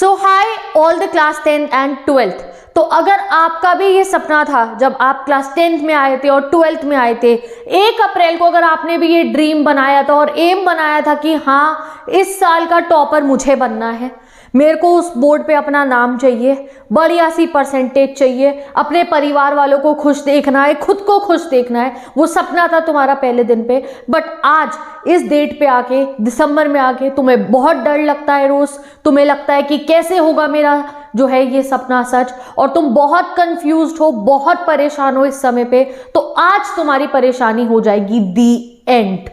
So hi all the class 10 and 12th। तो अगर आपका भी ये सपना था जब आप क्लास 10th में आए थे और 12th में आए थे, 1 अप्रैल को अगर आपने भी ये ड्रीम बनाया था और एम बनाया था कि हाँ इस साल का टॉपर मुझे बनना है, मेरे को उस बोर्ड पे अपना नाम चाहिए, बढ़िया सी परसेंटेज चाहिए, अपने परिवार वालों को खुश देखना है, खुद को खुश देखना है, वो सपना था तुम्हारा पहले दिन पे। बट आज इस डेट पे आके, दिसंबर में आके तुम्हें बहुत डर लगता है रोज, तुम्हें लगता है कि कैसे होगा मेरा जो है ये सपना सच, और तुम बहुत कंफ्यूज्ड हो, बहुत परेशान हो इस समय पे। तो आज तुम्हारी परेशानी हो जाएगी दी एंड।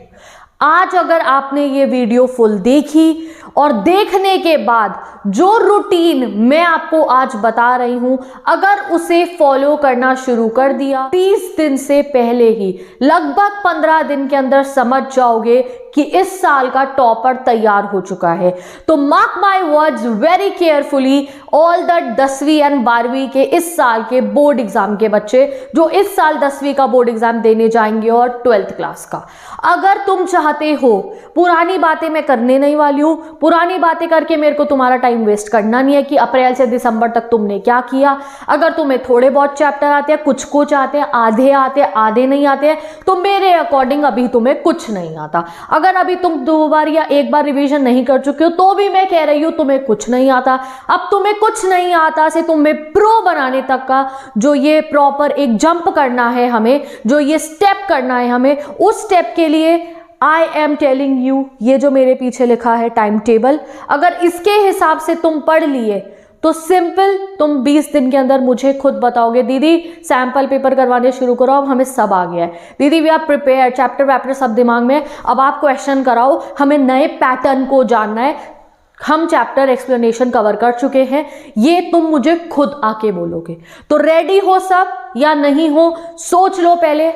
आज अगर आपने ये वीडियो फुल देखी और देखने के बाद जो रूटीन मैं आपको आज बता रही हूं, अगर उसे फॉलो करना शुरू कर दिया 30 दिन से पहले ही, लगभग 15 दिन के अंदर समझ जाओगे कि इस साल का टॉपर तैयार हो चुका है। तो mark my words very carefully, all the 10वीं एंड 12वीं के इस साल के बोर्ड एग्जाम के बच्चे जो इस साल 10वीं का बोर्ड एग्जाम देने जाएंगे और 12th क्लास का, अगर तुम चाहते हो, पुरानी बातें मैं करने नहीं वाली हूं, पुरानी बातें करके मेरे को तुम्हारा टाइम वेस्ट करना नहीं है कि अप्रैल से दिसंबर तक तुमने क्या किया। अगर तुम्हें थोड़े बहुत चैप्टर आते हैं, कुछ आते हैं, आधे आते हैं, आधे नहीं आते हैं, तो मेरे अकॉर्डिंग अभी तुम्हें कुछ नहीं आता। अगर अभी तुम 2 बार या 1 बार रिवीजन नहीं कर चुके हो तो भी मैं कह रही हूं तुम्हें कुछ नहीं आता। अब तुम्हें कुछ नहीं आता से तुम्हें प्रो बनाने तक का जो ये प्रॉपर एक जंप करना है हमें, जो ये स्टेप करना है हमें, उस स्टेप के लिए आई एम टेलिंग यू, ये जो मेरे पीछे लिखा है टाइम टेबल, अगर इसके हिसाब से तुम पढ़ लिए तो सिंपल तुम 20 दिन के अंदर मुझे खुद बताओगे दीदी सैंपल पेपर करवाने शुरू करो, अब हमें सब आ गया है, दीदी वी आर प्रिपेयर, चैप्टर वैप्टर सब दिमाग में, अब आप क्वेश्चन कराओ, हमें नए पैटर्न को जानना है, हम चैप्टर एक्सप्लेनेशन कवर कर चुके हैं, ये तुम मुझे खुद आके बोलोगे। तो रेडी हो सब या नहीं हो, सोच लो, पहले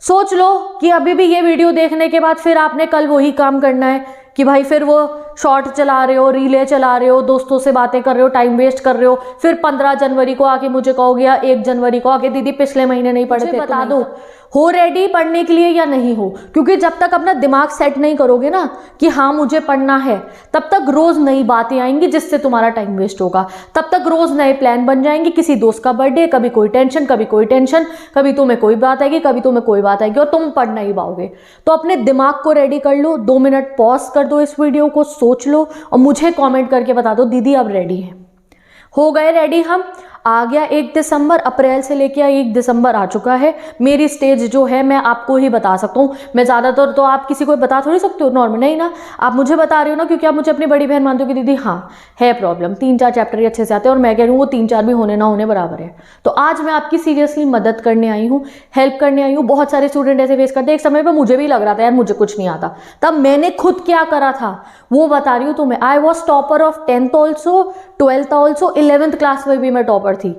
सोच लो कि अभी भी ये वीडियो देखने के बाद फिर आपने कल वही काम करना है कि भाई फिर वो शॉर्ट चला रहे हो, रीले चला रहे हो, दोस्तों से बातें कर रहे हो, टाइम वेस्ट कर रहे हो, फिर 15 जनवरी को आके मुझे कहोगे या 1 जनवरी को आके दीदी पिछले महीने नहीं पढ़े थे। बता दो हो रेडी पढ़ने के लिए या नहीं हो, क्योंकि जब तक अपना दिमाग सेट नहीं करोगे ना कि हाँ मुझे पढ़ना है, तब तक रोज नई बातें आएंगी जिससे तुम्हारा टाइम वेस्ट होगा, तब तक रोज नए प्लान बन जाएंगे, किसी दोस्त का बर्थडे, कभी कोई टेंशन, कभी कोई टेंशन, कभी तुम्हें कोई बात आएगी, कभी तुम्हें कोई बात आएगी और तुम पढ़ नहीं पाओगे। तो अपने दिमाग को रेडी कर लो, 2 मिनट पॉज कर दो इस वीडियो को, सोच लो और मुझे कमेंट करके बता दो दीदी अब रेडी है, हो गए रेडी। हम आ गया 1 दिसंबर, अप्रैल से लेके 1 दिसंबर आ चुका है। मेरी स्टेज जो है मैं आपको ही बता सकता हूँ, मैं ज़्यादातर तो आप किसी को बता थोड़ी सकते हो नॉर्मल, नहीं ना, आप मुझे बता रहे हो ना क्योंकि आप मुझे अपनी बड़ी बहन मानते हो कि दीदी हाँ है प्रॉब्लम, 3-4 चैप्टर ही अच्छे से आते हैं, और मैं कह रही हूँ वो 3-4 भी होने ना होने बराबर है। तो आज मैं आपकी सीरियसली मदद करने आई हूँ, हेल्प करने आई हूँ। बहुत सारे स्टूडेंट ऐसे फेस करते हैं, एक समय पर मुझे भी लग रहा था यार मुझे कुछ नहीं आता, तब मैंने खुद क्या करा था वो बता रही हूँ तुम्हें। I was topper of 10th also, 12th also, 11th class में भी मैं टॉपर थी,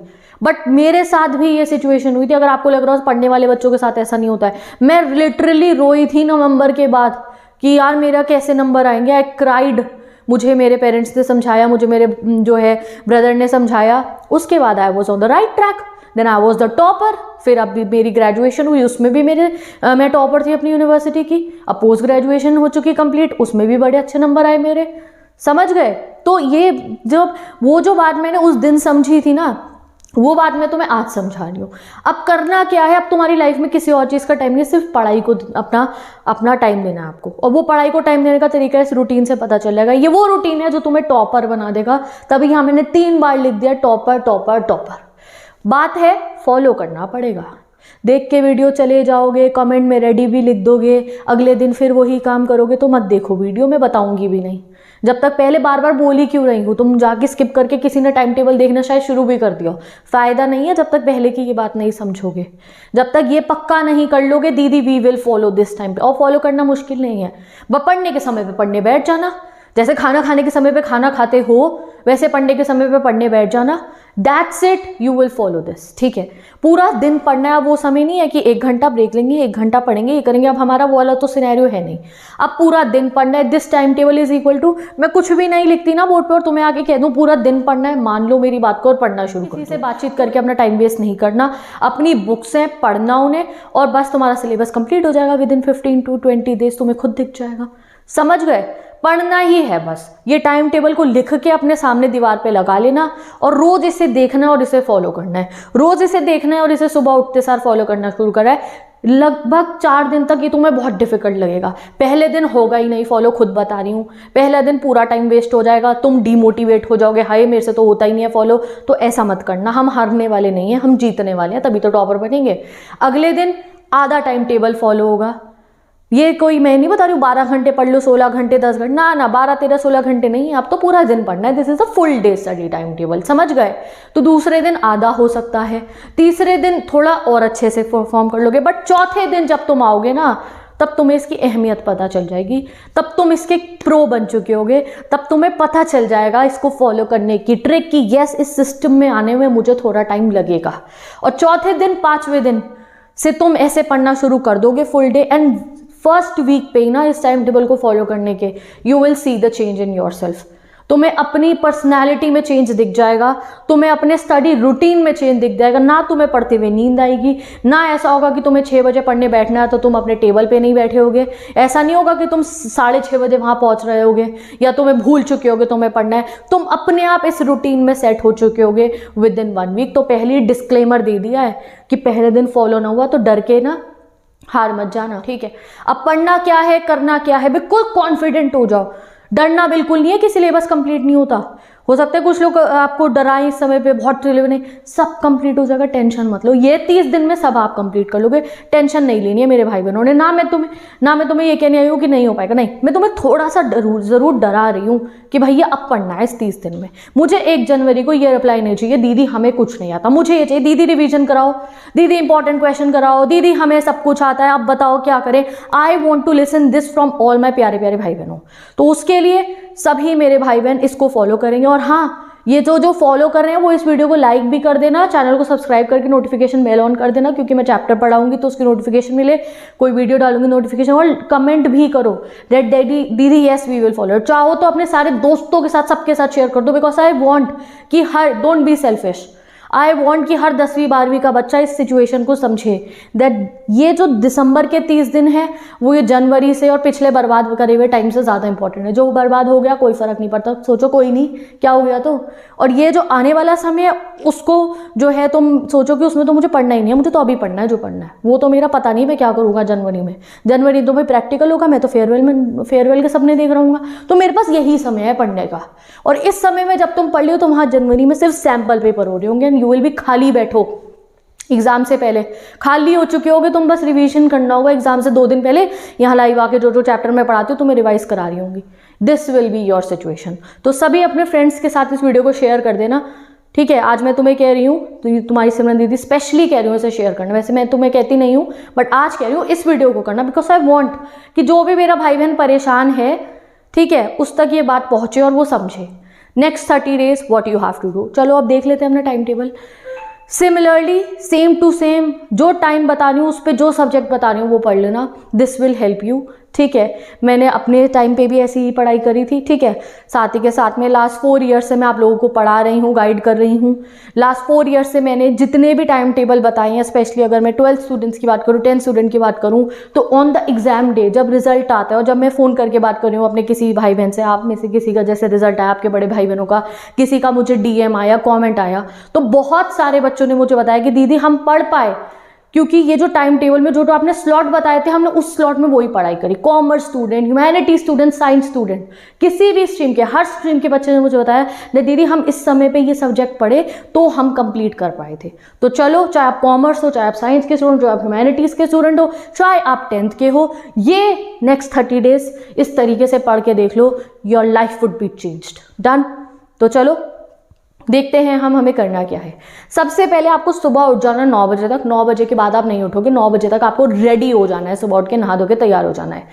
बट मेरे साथ भी ये सिचुएशन हुई थी। अगर आपको लग रहा हो पढ़ने वाले बच्चों के साथ ऐसा नहीं होता है, मैं लिटरली रोई थी नवंबर के बाद कि यार मेरा कैसे नंबर आएंगे। आई क्राइड, मुझे मेरे पेरेंट्स ने समझाया, मुझे मेरे जो है ब्रदर ने समझाया, उसके बाद I was on the right track, then I was the topper. फिर अब भी मेरी ग्रेजुएशन हुई, उसमें भी मैं टॉपर थी अपनी यूनिवर्सिटी की। अब पोस्ट ग्रेजुएशन हो चुकी कंप्लीट, उसमें भी बड़े अच्छे नंबर आए मेरे, समझ गए। तो ये जब वो जो बात मैंने उस दिन समझी थी ना, वो बात मैं तुम्हें आज समझा रही हूँ। अब करना क्या है, अब तुम्हारी लाइफ में किसी और चीज़ का टाइम नहीं, सिर्फ पढ़ाई को अपना टाइम देना है आपको, और वो पढ़ाई को टाइम देने का तरीका इस रूटीन से पता चल जाएगा। ये वो रूटीन है जो तुम्हें टॉपर बना देगा। तभी यहाँ मैंने 3 बार लिख दिया टॉपर टॉपर टॉपर। बात है फॉलो करना पड़ेगा, देख के वीडियो चले जाओगे, कमेंट में रेडी भी लिख दोगे, अगले दिन फिर वही काम करोगे तो मत देखो वीडियो, मैं बताऊंगी भी नहीं। जब तक पहले बार बार बोल ही क्यों रही हूँ, तुम जाके स्किप करके किसी ने टाइम टेबल देखना शायद शुरू भी कर दिया, फायदा नहीं है जब तक पहले की ये बात नहीं समझोगे, जब तक ये पक्का नहीं कर लोगे दीदी we will follow this time पे। और फॉलो करना मुश्किल नहीं है, पढ़ने के समय पे पढ़ने बैठ जाना, जैसे खाना खाने के समय पे खाना खाते हो वैसे पढ़ने के समय पे पढ़ने बैठ जाना, that's it, you will follow this, ठीक है। पूरा दिन पढ़ना है, वो समय नहीं है कि 1 घंटा ब्रेक लेंगे, 1 घंटा पढ़ेंगे, ये करेंगे। अब हमारा वो वाला तो सिनेरियो है नहीं, अब पूरा दिन पढ़ना है। This time table is equal to, मैं कुछ भी नहीं लिखती ना बोर्ड पर और तुम्हें आके कह दूं पूरा दिन पढ़ना है, मान लो मेरी बात को और पढ़ना शुरू करो। किसी से बातचीत करके अपना टाइम वेस्ट नहीं करना, अपनी बुक्स हैं पढ़ना उन्हें, और बस तुम्हारा सिलेबस कंप्लीट हो जाएगा विद इन 15 to 20 days, तुम्हें खुद दिख जाएगा, समझ गए। पढ़ना ही है बस। ये टाइम टेबल को लिख के अपने सामने दीवार पे लगा लेना और रोज इसे देखना और इसे फॉलो करना है। रोज इसे देखना है और इसे सुबह उठते सार फॉलो करना शुरू करा है। लगभग 4 दिन तक ये तुम्हें बहुत डिफिकल्ट लगेगा। पहले दिन होगा ही नहीं फॉलो, खुद बता रही हूँ। पहला दिन पूरा टाइम वेस्ट हो जाएगा, तुम डिमोटिवेट हो जाओगे, हाय मेरे से तो होता ही नहीं है फॉलो। तो ऐसा मत करना, हम हारने वाले नहीं हैं, हम जीतने वाले हैं, तभी तो टॉपर बनेंगे। अगले दिन आधा टाइम टेबल फॉलो होगा। ये कोई मैं नहीं बता रही हूँ 12 घंटे पढ़ लो, 16 घंटे, 10 घंटे, ना 12, 13, 16 घंटे नहीं, अब तो पूरा दिन पढ़ना है। This is a full day study time table, समझ गए। तो दूसरे दिन आधा हो सकता है, तीसरे दिन थोड़ा और अच्छे से परफॉर्म कर लोगे, बट चौथे दिन जब तुम आओगे ना, तब तुम्हें इसकी अहमियत पता चल जाएगी, तब तुम इसके प्रो बन चुके होगे, तब तुम्हें पता चल जाएगा इसको फॉलो करने की ट्रिक की यस इस सिस्टम में आने में मुझे थोड़ा टाइम लगेगा। और चौथे दिन 5वें दिन से तुम ऐसे पढ़ना शुरू कर दोगे full day, and first week पे ही ना इस टाइम टेबल को फॉलो करने के you will see the change in your self. तुम्हें अपनी पर्सनैलिटी में चेंज दिख जाएगा, तुम्हें अपने स्टडी रूटीन में चेंज दिख जाएगा। ना तुम्हें पढ़ते हुए नींद आएगी, ना ऐसा होगा कि तुम्हें 6 बजे पढ़ने बैठना है तो तुम अपने टेबल पे नहीं बैठे होगे। ऐसा नहीं होगा कि तुम 6:30 बजे वहाँ पहुँच रहे होगे या तुम्हें भूल चुके होगे तुम्हें पढ़ना है। तुम अपने आप इस रूटीन में सेट हो चुके होगे विद इन 1 वीक। तो पहले डिस्क्लेमर दे दिया है कि पहले दिन फॉलो ना हुआ तो डर के ना हार मत जाना, ठीक है। अब पढ़ना क्या है, करना क्या है, बिल्कुल कॉन्फिडेंट हो जाओ। डरना बिल्कुल नहीं है कि सिलेबस कंप्लीट नहीं होता। हो सकता है कुछ लोग आपको डराएं इस समय पे, बहुत रिलेवेंट नहीं, सब कंप्लीट हो जाएगा, टेंशन मत लो। ये 30 दिन में सब आप कंप्लीट कर लोगे, टेंशन नहीं लेनी है मेरे भाई बहनों ने। ना मैं तुम्हें ये कहने आई हूँ कि नहीं हो पाएगा, नहीं, मैं तुम्हें थोड़ा सा ज़रूर डरा रही हूँ कि भैया अब पढ़ना है इस 30 दिन में। मुझे 1 जनवरी को ये रिप्लाई नहीं चाहिए दीदी हमें कुछ नहीं आता, मुझे ये चाहिए दीदी रिविजन कराओ, दीदी इंपॉर्टेंट क्वेश्चन कराओ, दीदी हमें सब कुछ आता है, अब बताओ क्या करें। I want to listen this from all my प्यारे प्यारे भाई बहनों। तो उसके लिए सभी मेरे भाई बहन इसको फॉलो करेंगे। और हाँ, ये जो फॉलो कर रहे हैं वो इस वीडियो को लाइक भी कर देना, चैनल को सब्सक्राइब करके नोटिफिकेशन बेल ऑन कर देना, क्योंकि मैं चैप्टर पढ़ाऊंगी तो उसकी नोटिफिकेशन मिले, कोई वीडियो डालूंगी नोटिफिकेशन। और कमेंट भी करो दैट डैडी दीदी यस वी विल फॉलो। चाहो तो अपने सारे दोस्तों के साथ सबके साथ शेयर कर दो, बिकॉज आई वॉन्ट कि don't be selfish, I want कि हर 10वीं 12वीं का बच्चा इस सिचुएशन को समझे दैट ये जो दिसंबर के 30 दिन है वो ये जनवरी से और पिछले बर्बाद करे हुए टाइम से ज़्यादा इंपॉर्टेंट है। जो बर्बाद हो गया कोई फ़र्क नहीं पड़ता, सोचो कोई नहीं क्या हो गया तो। और ये जो आने वाला समय है उसको जो है तुम सोचो कि उसमें तो मुझे पढ़ना ही नहीं है, मुझे तो अभी पढ़ना है जो पढ़ना है, वो तो मेरा पता नहीं मैं क्या करूँगा जनवरी में। जनवरी तो भाई प्रैक्टिकल होगा, मैं तो फेयरवेल के सपने देख रहा हूँ, तो मेरे पास यही समय है पढ़ने का। और इस समय में जब तुम पढ़ लो तो वहाँ जनवरी में सिर्फ सैम्पल पेपर हो रहे होंगे, यू विल भी खाली बैठो। एग्जाम से पहले खाली हो चुके होगे तुम, बस रिवीजन करना होगा। एग्जाम से 2 दिन पहले यहाँ लाइव आके जो चैप्टर मैं पढ़ाती हूँ तुम्हें रिवाइज करा रही होंगी। This will be your situation. तो सभी अपने फ्रेंड्स के साथ इस वीडियो को शेयर कर देना, ठीक है। आज मैं तुम्हें कह रही हूँ, तो तुम्हारी सिमरन दीदी स्पेशली कह रही हूँ इसे शेयर करना। वैसे मैं तुम्हें कहती नहीं हूँ, बट आज कह रही हूँ इस वीडियो को करना, बिकॉज आई वॉन्ट कि जो भी मेरा भाई बहन परेशान है, ठीक है, उस तक ये बात पहुँचे और वो समझे। Next 30 days what you have to do. चलो अब देख लेते हैं अपना time table. Similarly same to same जो टाइम बता रही हूँ उस पर जो सब्जेक्ट बता रही हूँ वो पढ़ लेना, दिस विल हेल्प यू, ठीक है। मैंने अपने टाइम पे भी ऐसी ही पढ़ाई करी थी, ठीक है। साथ ही के साथ में लास्ट 4 ईयर्स से मैं आप लोगों को पढ़ा रही हूँ, गाइड कर रही हूँ। लास्ट 4 ईयर्स से मैंने जितने भी टाइम टेबल बताए हैं, स्पेशली अगर मैं 12th स्टूडेंट्स की बात करूँ, 10th स्टूडेंट की बात करूँ, तो ऑन द एग्जाम डे जब रिजल्ट आता है और जब मैं फ़ोन करके बात कर रही हूँ अपने किसी भाई बहन से, आप में से किसी का जैसे रिजल्ट आया, आपके बड़े भाई बहनों का, किसी का मुझे DM आया, कॉमेंट आया, तो बहुत सारे बच्चों ने मुझे बताया कि दीदी हम पढ़ पाए, क्योंकि ये जो टाइम टेबल में जो आपने स्लॉट बताए थे हमने उस स्लॉट में वही पढ़ाई करी। Commerce student, humanity student, science student, किसी भी स्ट्रीम के, हर स्ट्रीम के बच्चे ने मुझे बताया नहीं दीदी हम इस समय पे ये सब्जेक्ट पढ़े तो हम कंप्लीट कर पाए थे। तो चलो, चाहे आप कॉमर्स हो, चाहे आप साइंस के स्टूडेंट हो, चाहे आप ह्यूमैनिटीज़ के स्टूडेंट हो, चाहे आप 10th के हो, ये नेक्स्ट 30 डेज इस तरीके से पढ़ के देख लो, your life would be changed. Done. तो चलो देखते हैं हमें करना क्या है। सबसे पहले आपको सुबह उठ जाना 9 बजे तक। 9 बजे के बाद आप नहीं उठोगे, 9 बजे तक आपको रेडी हो जाना है, सुबह उठ के नहा धो के तैयार हो जाना है।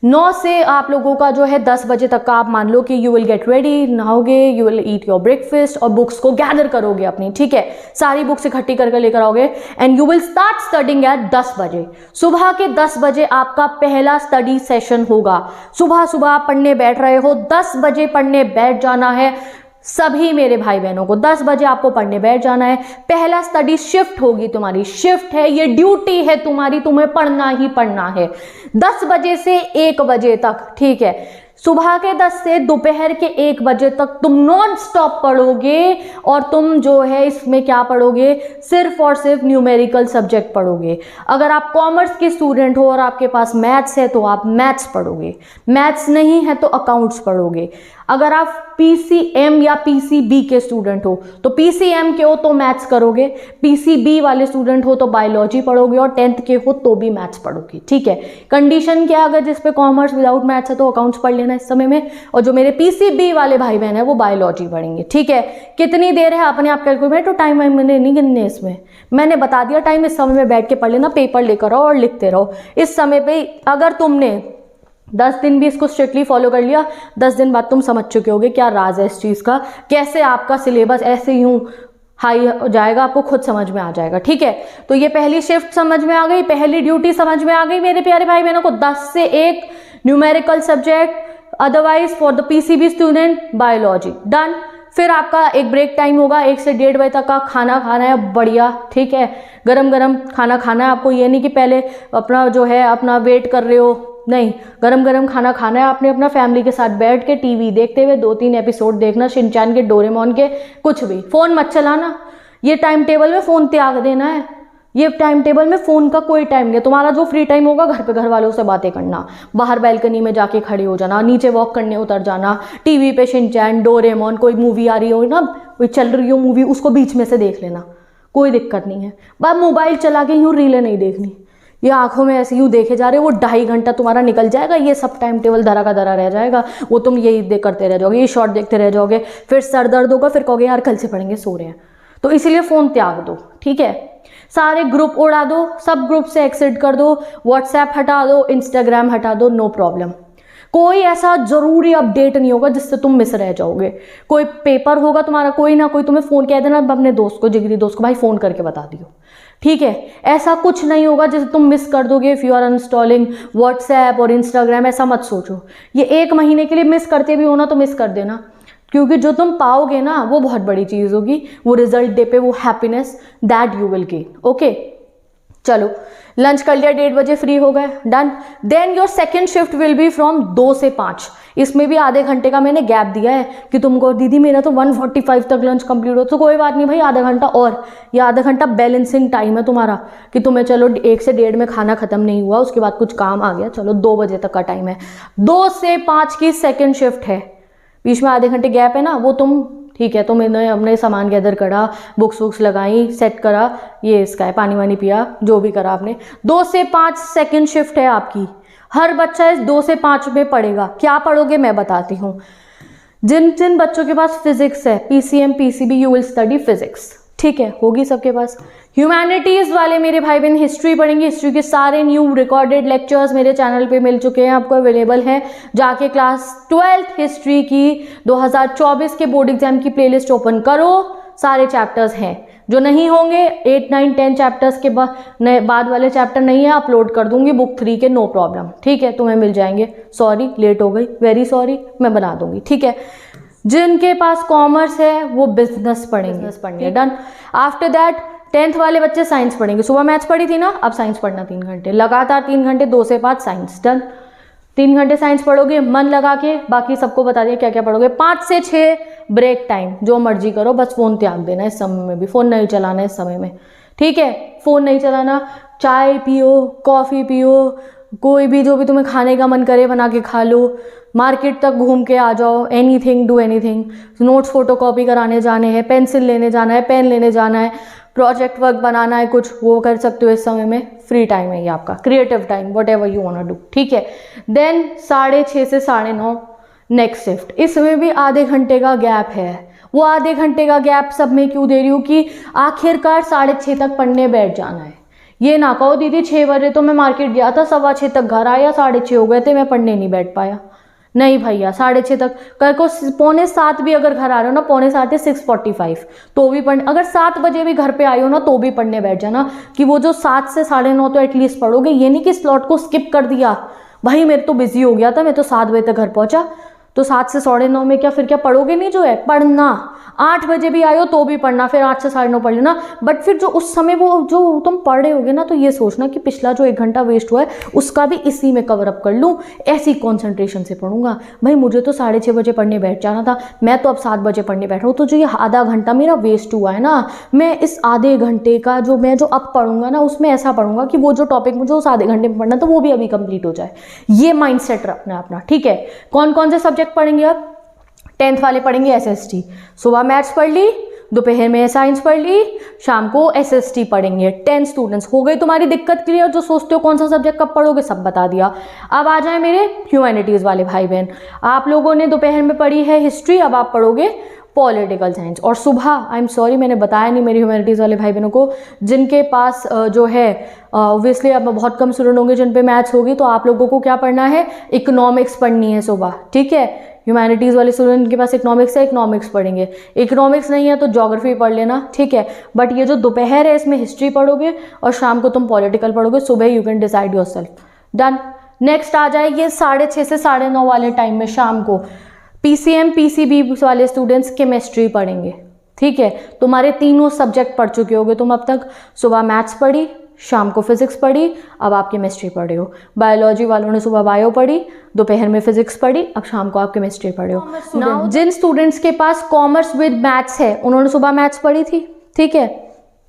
9 से आप लोगों का जो है 10 बजे तक का आप मान लो कि यू विल गेट रेडी, नहाओगे, you will eat your breakfast और बुक्स को गैदर करोगे अपनी, ठीक है। सारी बुक्स इकट्ठी करके लेकर आओगे and you will start studying at 10 बजे। सुबह के 10 बजे आपका पहला स्टडी सेशन होगा। सुबह सुबह आप पढ़ने बैठ रहे हो, 10 बजे पढ़ने बैठ जाना है। सभी मेरे भाई बहनों को 10 बजे आपको पढ़ने बैठ जाना है। पहला स्टडी शिफ्ट होगी, तुम्हारी शिफ्ट है, ये ड्यूटी है तुम्हारी, तुम्हें पढ़ना ही पढ़ना है 10 बजे से 1 बजे तक, ठीक है। सुबह के 10 से दोपहर के 1 बजे तक तुम नॉन स्टॉप पढ़ोगे और तुम जो है इसमें क्या पढ़ोगे, सिर्फ और सिर्फ न्यूमेरिकल सब्जेक्ट पढ़ोगे। अगर आप कॉमर्स के स्टूडेंट हो और आपके पास मैथ्स है तो आप मैथ्स पढ़ोगे, मैथ्स नहीं है तो अकाउंट्स पढ़ोगे। अगर आप पीसीएम या पीसीबी के स्टूडेंट हो तो पीसीएम के हो तो मैथ्स करोगे, पीसीबी वाले स्टूडेंट हो तो बायोलॉजी पढ़ोगे और 10th के हो तो भी मैथ्स पढ़ोगे। ठीक है, कंडीशन क्या, अगर जिस पे कॉमर्स विदाउट मैथ्स है तो अकाउंट्स पढ़ लेना इस समय में, और जो मेरे पीसीबी वाले भाई बहन है वो बायोलॉजी पढ़ेंगे। ठीक है, कितनी देर है अपने आप कैलकुलेट, तो टाइम मैंने नहीं गिनने इसमें, मैंने बता दिया टाइम, इस समय में बैठ के पढ़ लेना, पेपर लेकर आओ और लिखते रहो। इस समय पे अगर तुमने 10 दिन भी इसको स्ट्रिक्टली फॉलो कर लिया, 10 दिन बाद तुम समझ चुके होगे क्या राज है इस चीज़ का, कैसे आपका सिलेबस ऐसे यूं हाई हो जाएगा, आपको खुद समझ में आ जाएगा। ठीक है, तो ये पहली शिफ्ट समझ में आ गई, पहली ड्यूटी समझ में आ गई मेरे प्यारे भाई बहनों को। 10 से 1 numerical subject, otherwise for the PCB student biology, done. फिर आपका एक ब्रेक टाइम होगा, 1 से 1:30 बजे तक का खाना खाना है बढ़िया। ठीक है, गरम गरम खाना खाना है आपको, ये नहीं कि पहले अपना जो है अपना वेट कर रहे हो, नहीं, गरम गरम खाना खाना है आपने अपना फैमिली के साथ बैठ के टीवी देखते हुए 2-3 एपिसोड देखना, शिनचैन के, डोरेमोन के, कुछ भी। फ़ोन मत चलाना, ये टाइम टेबल में फ़ोन त्याग देना है, ये टाइम टेबल में फ़ोन का कोई टाइम नहीं है। तुम्हारा जो फ्री टाइम होगा घर पे घर वालों से बातें करना, बाहर बैल्कनी में जाके खड़े हो जाना, नीचे वॉक करने उतर जाना, टीवी पे शिनचैन, डोरेमोन, कोई मूवी आ रही हो ना, कोई चल रही हो मूवी, उसको बीच में से देख लेना, कोई दिक्कत नहीं है। बस मोबाइल चला के यूँ रीलें नहीं देखनी, ये आंखों में ऐसे यूँ देखे जा रहे हो, वो 2.5 घंटा तुम्हारा निकल जाएगा, ये सब टाइम टेबल धरा का धरा रह जाएगा, वो तुम यही करते रह जाओगे, ये शॉर्ट देखते रह जाओगे, फिर सर दर्द होगा, फिर कहोगे यार कल से पढ़ेंगे, सो रहे हैं। तो इसीलिए फ़ोन त्याग दो। ठीक है, सारे ग्रुप उड़ा दो, सब ग्रुप से एक्सिट कर दो, व्हाट्सएप हटा दो, इंस्टाग्राम हटा दो, नो प्रॉब्लम। कोई ऐसा जरूरी अपडेट नहीं होगा जिससे तुम मिस रह जाओगे। कोई पेपर होगा तुम्हारा, कोई ना कोई तुम्हें फ़ोन कह देना, अपने दोस्त को, जिगरी दोस्त को, भाई फ़ोन करके बता दियो। ठीक है, ऐसा कुछ नहीं होगा जिसे तुम मिस कर दोगे इफ़ यू आर अनइंस्टॉलिंग व्हाट्सएप और इंस्टाग्राम, ऐसा मत सोचो। ये 1 महीने के लिए मिस करते भी हो ना तो मिस कर देना, क्योंकि जो तुम पाओगे ना वो बहुत बड़ी चीज़ होगी, वो रिजल्ट डे पे वो happiness that you will gain. Okay, चलो लंच कर लिया, 1:30 बजे फ्री हो गए, done. Then your second shift will be from 2 से 5। इसमें भी आधे घंटे का मैंने गैप दिया है कि तुमको दीदी मेरा तो 1:45 तक लंच कंप्लीट हो, तो कोई बात नहीं भाई, आधा घंटा और, या आधा घंटा बैलेंसिंग टाइम है तुम्हारा कि तुम्हें चलो 1 से 1:30 में खाना खत्म नहीं हुआ, उसके बाद कुछ काम आ गया, चलो 2 बजे तक का टाइम है। 2 से 5 की सेकेंड शिफ्ट है, बीच में आधे घंटे गैप है ना, वो तुम ठीक है, तो मैंने अपने सामान गैदर करा, बुक्स वुक्स लगाई, सेट करा, ये इसका है, पानी वानी पिया, जो भी करा आपने। 2 से 5 सेकेंड शिफ्ट है आपकी। हर बच्चा इस 2 से 5 में पढ़ेगा। क्या पढ़ोगे मैं बताती हूँ। जिन जिन बच्चों के पास फिजिक्स है, PCM PCB, you will study physics. ठीक है, होगी सबके पास। ह्यूमैनिटीज़ वाले मेरे भाई बहन हिस्ट्री पढ़ेंगे। हिस्ट्री के सारे न्यू रिकॉर्डेड लेक्चर्स मेरे चैनल पे मिल चुके हैं, आपको अवेलेबल हैं। जाके क्लास 12th हिस्ट्री की 2024 के बोर्ड एग्जाम की प्लेलिस्ट ओपन करो, सारे चैप्टर्स हैं। जो नहीं होंगे 8, 9, 10 चैप्टर्स के बाद वाले चैप्टर नहीं है, अपलोड कर दूंगी बुक 3 के, नो प्रॉब्लम। ठीक है, तुम्हें मिल जाएंगे। सॉरी लेट हो गई, वेरी सॉरी, मैं बना दूंगी। ठीक है, जिनके पास कॉमर्स है वो बिजनेस पढ़ेंगे, डन। आफ्टर दैट 10th वाले बच्चे साइंस पढ़ेंगे। सुबह मैथ्स पढ़ी थी ना, अब साइंस पढ़ना 3 घंटे लगातार, 3 घंटे 2 से 5 साइंस, डन। 3 घंटे साइंस पढ़ोगे मन लगा के, बाकी सबको बता दिया क्या क्या पढ़ोगे। 5 से 6 ब्रेक टाइम, जो मर्जी करो, बस फ़ोन त्याग देना इस समय में भी, फ़ोन नहीं चलाना इस समय में। ठीक है, फ़ोन नहीं चलाना, चाय पियो, कॉफ़ी पियो, कोई भी जो भी तुम्हें खाने का मन करे बना के खा लो, मार्केट तक घूम के आ जाओ, anything do anything. Notes photocopy कराने जाने हैं, पेंसिल लेने जाना है, पेन लेने जाना है, प्रोजेक्ट वर्क बनाना है कुछ, वो कर सकते हो इस समय में। फ्री टाइम है ये आपका, creative time, whatever you want to do. ठीक है, देन 6:30 से 9:30 नेक्स्ट शिफ्ट। इसमें भी आधे घंटे का गैप है। वो आधे घंटे का गैप सब में क्यों दे रही हूँ कि आखिरकार 6:30 तक पढ़ने बैठ जाना है। ये ना कहो दीदी 6 बजे तो मैं मार्केट गया था, 6:15 तक घर आया, 6:30 हो गए थे, मैं पढ़ने नहीं बैठ पाया। नहीं भैया, 6:30 तक, कल को 6:45 भी अगर घर आ रहे हो ना, 6:45 6:45 तो भी पढ़, अगर 7 बजे भी घर पे आए हो ना तो भी पढ़ने बैठ जाना, कि वो जो 7 से 9:30 तो एटलीस्ट पढ़ोगे। ये नहीं कि स्लॉट को स्किप कर दिया, भाई मेरे तो बिजी हो गया था, मैं तो 7 बजे तक घर पहुंचा, तो 7 से 9:30 में क्या फिर क्या पढ़ोगे नहीं? जो है पढ़ना, 8 बजे भी आयो तो भी पढ़ना, फिर 8 से 9:30 पढ़ लेना। बट फिर जो उस समय वो जो तुम पढ़ रहे होगे ना, तो ये सोचना कि पिछला जो 1 घंटा वेस्ट हुआ है उसका भी इसी में कवर अप कर लूँ, ऐसी कॉन्सेंट्रेशन से पढ़ूंगा। भाई मुझे तो 6:30 बजे पढ़ने बैठ जाना था, मैं तो अब 7 बजे पढ़ने बैठ रहा हूँ। तो जो ये आधा घंटा मेरा वेस्ट हुआ है ना, मैं इस आधे घंटे का जो अब पढ़ूंगा ना, उसमें ऐसा पढ़ूंगा कि वो जो टॉपिक मुझे उस आधे घंटे में पढ़ना था वो भी अभी कंप्लीट हो जाए। ये माइंड सेट रखना अपना, ठीक है। कौन कौन से सब्जेक्ट पढ़ेंगे अब? 10th वाले पढ़ेंगे एसएसटी। सुबह मैथ्स पढ़ ली, दोपहर में साइंस पढ़ ली, शाम को एसएसटी पढ़ेंगे। 10 स्टूडेंट्स हो गई तुम्हारी दिक्कत क्लियर। जो सोचते हो कौन सा सब्जेक्ट कब पढ़ोगे, सब बता दिया। अब आ जाए मेरे ह्यूमैनिटीज़ वाले भाई बहन, आप लोगों ने दोपहर में पढ़ी है हिस्ट्री, अब आप पढ़ोगे पॉलिटिकल साइंस। और सुबह, आई एम सॉरी मैंने बताया नहीं मेरे ह्यूमैनिटीज़ वाले भाई बहनों को, जिनके पास जो है ऑब्वियसली अब बहुत कम स्टूडेंट होंगे जिन पे मैथ्स होगी, तो आप लोगों को क्या पढ़ना है? इकोनॉमिक्स पढ़नी है सुबह, ठीक है। ह्यूमैनिटीज़ वाले स्टूडेंट के पास इकोनॉमिक्स है, इकोनॉमिक्स पढ़ेंगे। इकोनॉमिक्स नहीं है तो ज्योग्राफी पढ़ लेना, ठीक है। बट ये जो दोपहर है इसमें हिस्ट्री पढ़ोगे और शाम को तुम पॉलिटिकल पढ़ोगे। सुबह you can decide yourself, done. Next आ जाए ये 6:30 से 9:30 वाले टाइम में शाम को पीसीएम पीसीबी वाले स्टूडेंट्स केमिस्ट्री पढ़ेंगे, ठीक है। तुम्हारे तीनों सब्जेक्ट पढ़ चुके होगे तुम अब तक। सुबह मैथ्स पढ़ी, शाम को फिजिक्स पढ़ी, अब आप केमिस्ट्री पढ़े हो। बायोलॉजी वालों ने सुबह बायो पढ़ी, दोपहर में फिजिक्स पढ़ी, अब शाम को आप केमिस्ट्री पढ़े हो। जिन स्टूडेंट्स के पास कॉमर्स विद मैथ्स है उन्होंने सुबह मैथ्स पढ़ी थी, ठीक है,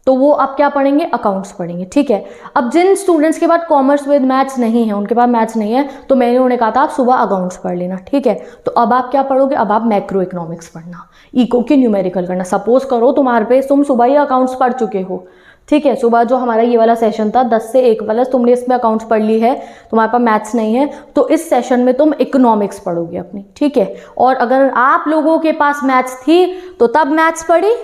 तो वो अब क्या पढ़ेंगे? अकाउंट्स पढ़ेंगे, ठीक है। अब जिन स्टूडेंट्स के पास कॉमर्स विद मैथ्स नहीं है, उनके पास मैथ्स नहीं है, तो मैंने उन्हें कहा था आप सुबह अकाउंट्स पढ़ लेना, ठीक है। तो अब आप क्या पढ़ोगे? अब आप मैक्रो इकोनॉमिक्स पढ़ना, इको की न्यूमेरिकल करना। सपोज करो तुम सुबह ही अकाउंट्स पढ़ चुके हो, ठीक है। सुबह जो हमारा ये वाला सेशन था 10 से 1 वाला, तुमने इसमें अकाउंट्स पढ़ ली है, तुम्हारे पास मैथ्स नहीं है, तो इस सेशन में तुम इकोनॉमिक्स पढ़ोगे अपनी, ठीक है। और अगर आप लोगों के पास मैथ्स थी तो तब मैथ्स पढ़ी,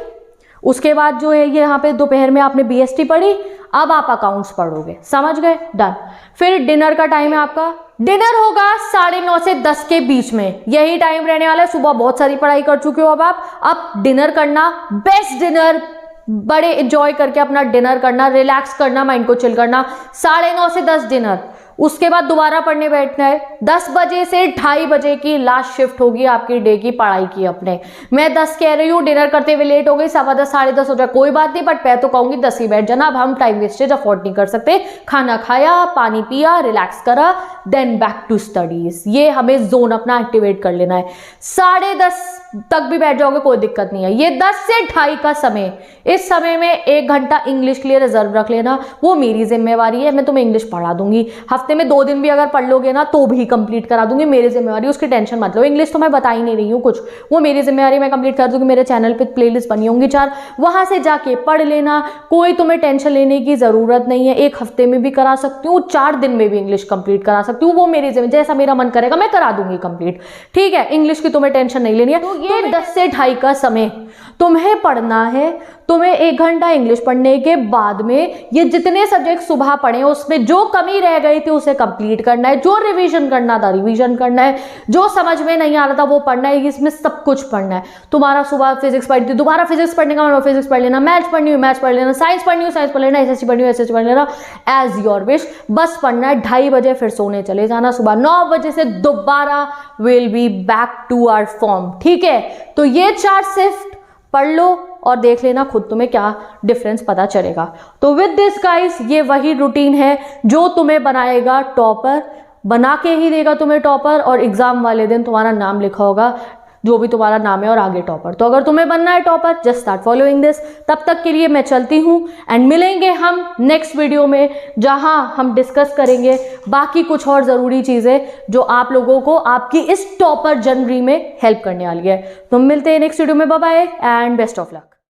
उसके बाद जो है ये यहाँ पे दोपहर में आपने बीएसटी पढ़ी, अब आप अकाउंट्स पढ़ोगे, समझ गए? डन। फिर डिनर का टाइम है आपका। डिनर होगा 9:30 से 10 के बीच में, यही टाइम रहने वाला है। सुबह बहुत सारी पढ़ाई कर चुके हो अब डिनर करना, बेस्ट डिनर, बड़े एंजॉय करके अपना डिनर करना, रिलैक्स करना, माइंड को चिल करना। 9:30 से 10 डिनर, उसके बाद दोबारा पढ़ने बैठना है। 10 बजे से 2:30 बजे की लास्ट शिफ्ट होगी आपकी डे की पढ़ाई की अपने। मैं 10 कह रही हूँ, डिनर करते हुए लेट हो गई, 10:15 10:30 हो जाए, कोई बात नहीं, बट मैं तो कहूँगी 10 ही बैठ जाना। अब हम टाइम वेस्टेज अफोर्ड नहीं कर सकते। खाना खाया, पानी पिया, रिलैक्स करा, देन बैक टू स्टडीज। ये हमें जोन अपना एक्टिवेट कर लेना है। 10:30 तक भी बैठ जाओगे कोई दिक्कत नहीं है। ये 10 से 2:30 का समय, इस समय में 1 घंटा इंग्लिश के लिए रिजर्व रख लेना, वो मेरी जिम्मेवारी है। मैं तुम्हें इंग्लिश पढ़ा दूंगी, हफ्ते में 2 दिन भी अगर पढ़ लोगे ना तो भी कंप्लीट करा दूंगी, मेरी जिम्मेवारी, उसकी टेंशन मत लो। इंग्लिश तो मैं बता ही नहीं रही हूँ कुछ, वो मेरी जिम्मेवारी, मैं कंप्लीट कर दूंगी। मेरे चैनल पे प्लेलिस्ट बनी होंगी 4, वहां से जाके पढ़ लेना, कोई तुम्हें टेंशन लेने की जरूरत नहीं है। 1 हफ्ते में भी करा सकती हूँ, 4 दिन में भी इंग्लिश कंप्लीट करा सकती हूँ, वो मेरी जिम्मेवारी, जैसा मेरा मन करेगा मैं करा दूंगी कंप्लीट, ठीक है। इंग्लिश की तुम्हें टेंशन नहीं लेनी है। तो ये 10 से 2:30 का समय तुम्हें पढ़ना है। तुम्हें 1 घंटा इंग्लिश पढ़ने के बाद में ये जितने सब्जेक्ट सुबह पढ़े उसमें जो कमी रह गई थी उसे कंप्लीट करना है, जो रिवीजन करना था रिवीजन करना है, जो समझ में नहीं आ रहा था वो पढ़ना है। इसमें सब कुछ पढ़ना है। तुम्हारा सुबह फिजिक्स पढ़ी थी, दोबारा फिजिक्स पढ़ने का मतलब फिजिक्स पढ़ लेना, मैथ्स पढ़नी हुई मैथ्स पढ़ लेना, साइंस पढ़नी हुई साइंस पढ़ लेना, एसएससी पढ़नी हुई एसएससी पढ़ लेना, एज योर विश। बस पढ़ना है, 2:30 बजे फिर सोने चले जाना। सुबह 9 बजे से दोबारा will be back to our form, ठीक है। तो ये 4 शिफ्ट पढ़ लो और देख लेना खुद तुम्हें क्या डिफरेंस पता चलेगा। तो विद दिस गाइस, ये वही रूटीन है जो तुम्हें बनाएगा टॉपर, बना के ही देगा तुम्हें टॉपर, और एग्जाम वाले दिन तुम्हारा नाम लिखा होगा जो भी तुम्हारा नाम है और आगे टॉपर। तो अगर तुम्हें बनना है topper, just start following this. तब तक के लिए मैं चलती हूँ एंड मिलेंगे हम नेक्स्ट वीडियो में, जहां हम डिस्कस करेंगे बाकी कुछ और ज़रूरी चीज़ें जो आप लोगों को आपकी इस टॉपर जर्नी में हेल्प करने वाली है। तो मिलते हैं नेक्स्ट वीडियो में, bye bye and best of luck.